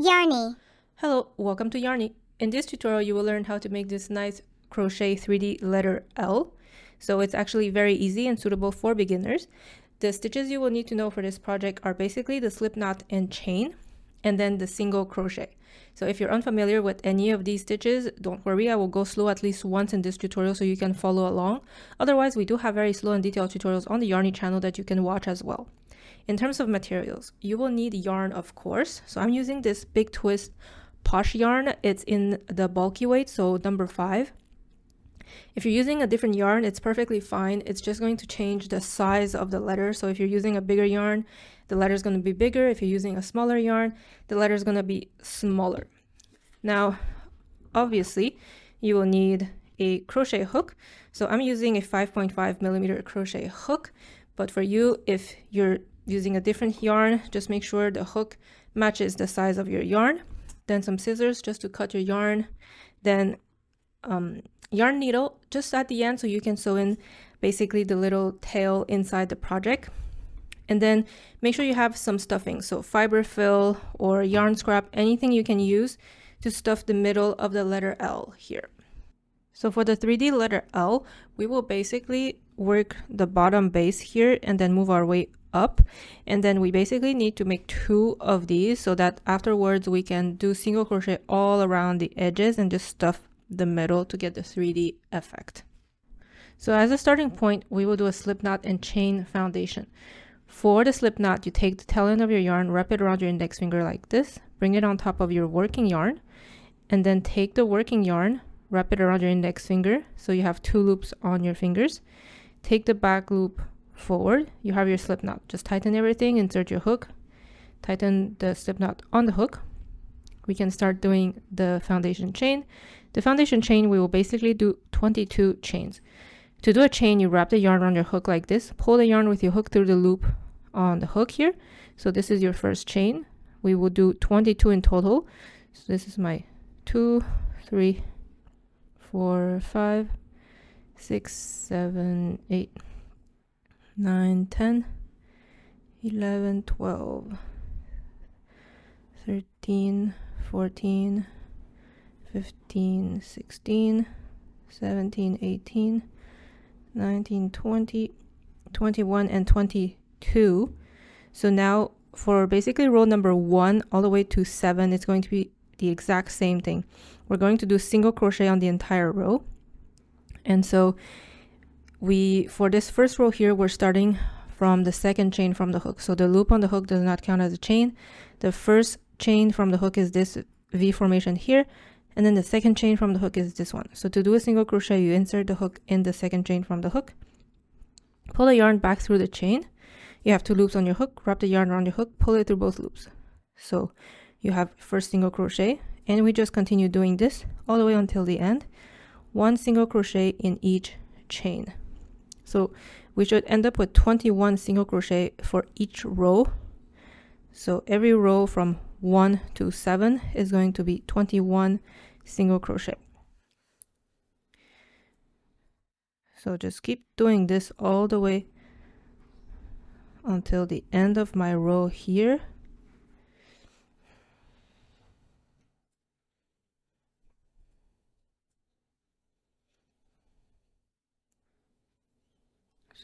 Yarrney. Hello, welcome to Yarrney. In this tutorial, you will learn how to make this nice crochet 3D letter L. So it's actually very easy and suitable for beginners. The stitches you will need to know for this project are basically the slip knot and chain, and then the single crochet. So if you're unfamiliar with any of these stitches, don't worry, I will go slow at least once in this tutorial so you can follow along. Otherwise, we do have very slow and detailed tutorials on the Yarrney channel that you can watch as well. In terms of materials, you will need yarn, of course. So I'm using this Big Twist Posh yarn. It's in the bulky weight, so number 5. If you're using a different yarn, it's perfectly fine. It's just going to change the size of the letter. So if you're using a bigger yarn, the letter is going to be bigger. If you're using a smaller yarn, the letter is going to be smaller. Now, obviously, you will need a crochet hook. So I'm using a 5.5 millimeter crochet hook. But for you, if you're using a different yarn, just make sure the hook matches the size of your yarn. Then some scissors just to cut your yarn. Then yarn needle just at the end so you can sew in basically the little tail inside the project. And then make sure you have some stuffing, so fiber fill or yarn scrap, anything you can use to stuff the middle of the letter L here. So for the 3D letter L, we will basically work the bottom base here and then move our way up, and then we basically need to make 2 of these so that afterwards we can do single crochet all around the edges and just stuff the middle to get the 3D effect. So as a starting point, we will do a slip knot and chain foundation. For the slip knot, you take the tail end of your yarn, wrap it around your index finger like this, bring it on top of your working yarn, and then take the working yarn, wrap it around your index finger so you have 2 loops on your fingers. Take the back loop forward, you have your slip knot. Just tighten everything, insert your hook, tighten the slip knot on the hook. We can start doing the foundation chain. The foundation chain, we will basically do 22 chains. To do a chain, you wrap the yarn around your hook like this, pull the yarn with your hook through the loop on the hook here. So this is your first chain. We will do 22 in total. So this is my 2, 3, 4, 5, 6, 7, 8, 9, 10, 11, 12, 13, 14, 15, 16, 17, 18, 19, 20, 21, and 22. So now for basically row number 1 all the way to 7, it's going to be the exact same thing. We're going to do single crochet on the entire row. And so for this first row here, we're starting from the second chain from the hook. So the loop on the hook does not count as a chain. The first chain from the hook is this V formation here, and then the second chain from the hook is this one. So to do a single crochet, you insert the hook in the second chain from the hook, pull the yarn back through the chain. You have 2 loops on your hook, wrap the yarn around your hook, pull it through both loops. So you have first single crochet, and we just continue doing this all the way until the end. 1 single crochet in each chain. So we should end up with 21 single crochet for each row. So every row from 1 to 7 is going to be 21 single crochet. So just keep doing this all the way until the end of my row here.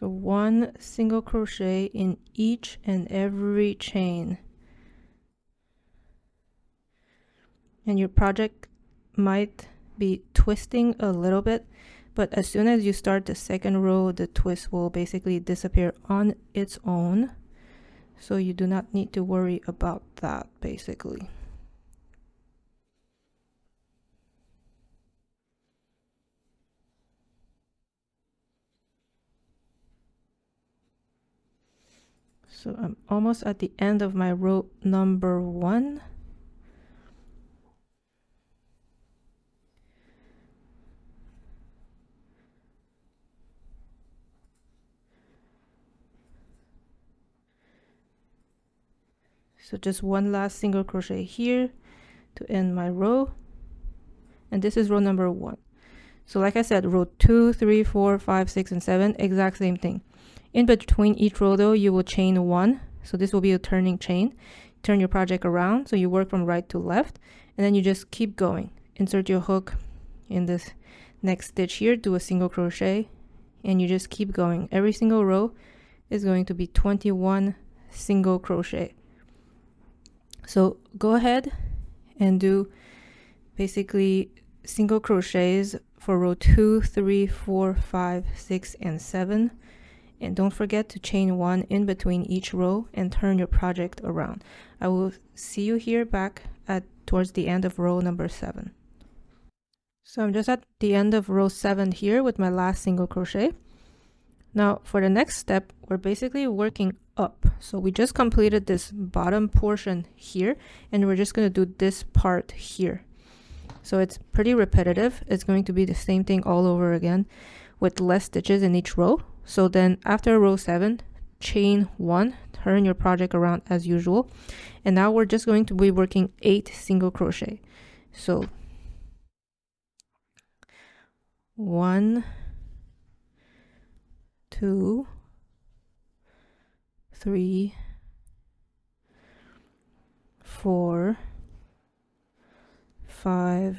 So 1 single crochet in each and every chain. And your project might be twisting a little bit, but as soon as you start the second row, the twist will basically disappear on its own. So you do not need to worry about that basically. So I'm almost at the end of my row number 1. So just 1 last single crochet here to end my row. And this is row number 1. So like I said, row 2, 3, 4, 5, 6, and 7, exact same thing. In between each row though, you will chain 1. So this will be a turning chain. turn your project around, so you work from right to left, and then you just keep going. Insert your hook in this next stitch here, do a single crochet, and you just keep going. Every single row is going to be 21 single crochet. So go ahead and do basically single crochets for row 2, 3, 4, 5, 6, and 7. And don't forget to chain 1 in between each row and turn your project around. I will see you here back at towards the end of row number 7. So I'm just at the end of row 7 here with my last single crochet. Now for the next step, we're basically working up. So we just completed this bottom portion here, and we're just going to do this part here. So it's pretty repetitive. It's going to be the same thing all over again with less stitches in each row. So then after row 7, chain 1, turn your project around as usual. And now we're just going to be working 8 single crochet. So 1, 2, 3, 4, 5,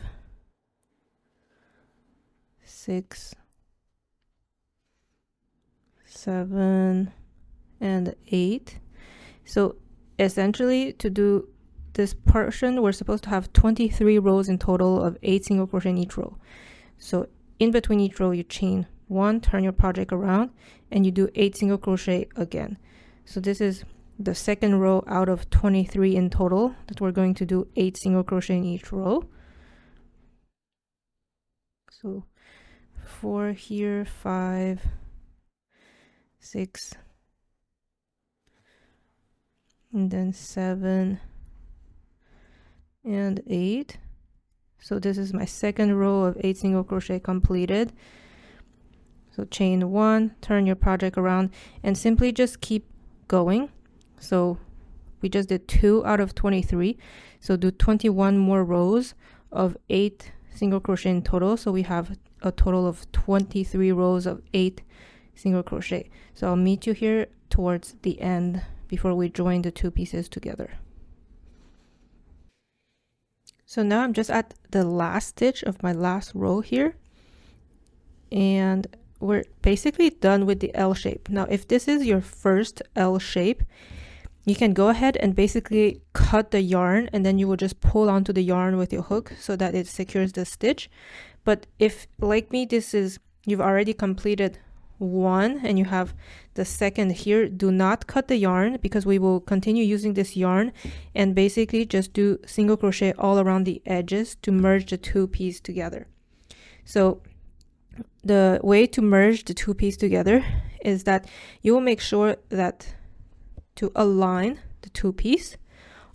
6, 7, and 8. So essentially, to do this portion, we're supposed to have 23 rows in total of 8 single crochet in each row. So in between each row, you chain 1, turn your project around, and you do 8 single crochet again. So this is the second row out of 23 in total that we're going to do 8 single crochet in each row. So 4 here, 5, 6, and then 7 and 8. So this is my second row of 8 single crochet completed. So chain 1, turn your project around, and simply just keep going. So we just did 2 out of 23, so do 21 more rows of 8 single crochet in total. So we have a total of 23 rows of 8 single crochet. So I'll meet you here towards the end before we join the 2 pieces together. So now I'm just at the last stitch of my last row here, and we're basically done with the L shape. Now if this is your first L shape, you can go ahead and basically cut the yarn, and then you will just pull onto the yarn with your hook so that it secures the stitch. But if, like me, you've already completed 1 and you have the second here, do not cut the yarn, because we will continue using this yarn, and basically just do single crochet all around the edges to merge the 2 pieces together. So the way to merge the 2 pieces together is that you will make sure that to align the 2 pieces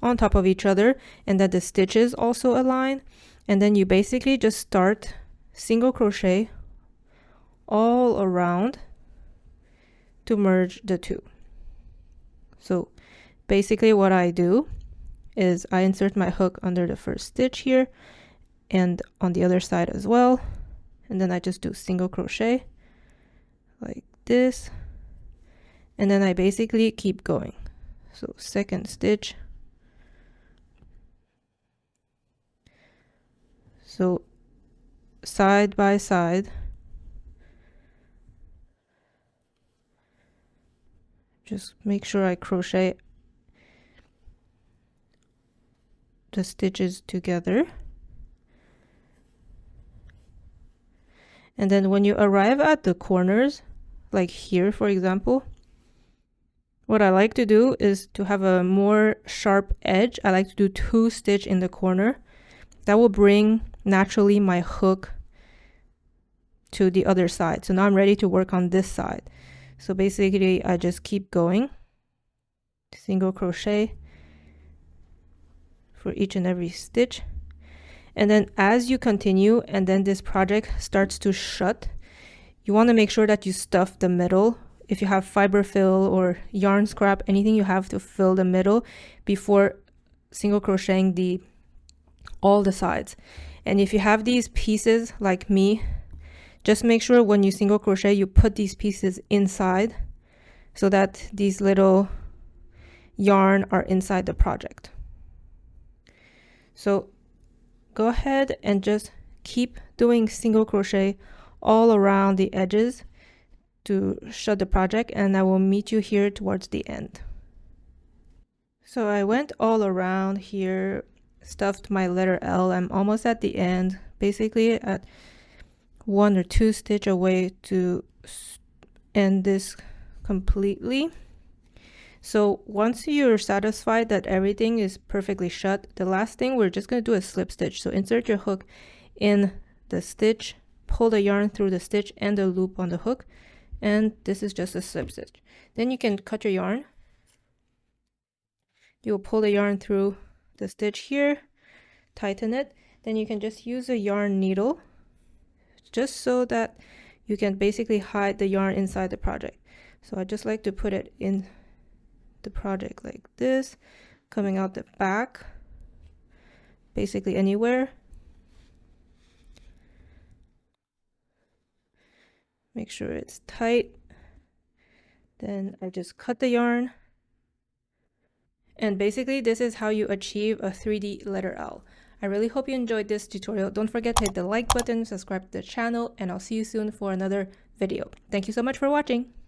on top of each other, and that the stitches also align, and then you basically just start single crochet all around to merge the 2. So basically what I do is I insert my hook under the first stitch here and on the other side as well, and then I just do single crochet like this, and then I basically keep going. So second stitch, so side by side, just make sure I crochet the stitches together. And then when you arrive at the corners, like here for example, what I like to do is to have a more sharp edge. I like to do 2 stitch in the corner. That will bring naturally my hook to the other side. So now I'm ready to work on this side. So basically I just keep going, single crochet for each and every stitch. And then as you continue and then this project starts to shut, you want to make sure that you stuff the middle. If you have fiber fill or yarn scrap, anything, you have to fill the middle before single crocheting all the sides. And if you have these pieces like me, just make sure when you single crochet you put these pieces inside so that these little yarn are inside the project. So go ahead and just keep doing single crochet all around the edges to shut the project, and I will meet you here towards the end. So I went all around here, stuffed my letter L. I'm almost at the end, basically at 1 or 2 stitch away to end this completely. So once you're satisfied that everything is perfectly shut, the last thing we're just going to do a slip stitch. So insert your hook in the stitch, pull the yarn through the stitch and the loop on the hook, and this is just a slip stitch. Then you can cut your yarn. You'll pull the yarn through the stitch here, tighten it, then you can just use a yarn needle just so that you can basically hide the yarn inside the project. So I just like to put it in the project like this, coming out the back, basically anywhere. Make sure it's tight. Then I just cut the yarn. And basically this is how you achieve a 3D letter L. I really hope you enjoyed this tutorial. Don't forget to hit the like button, subscribe to the channel, and I'll see you soon for another video. Thank you so much for watching.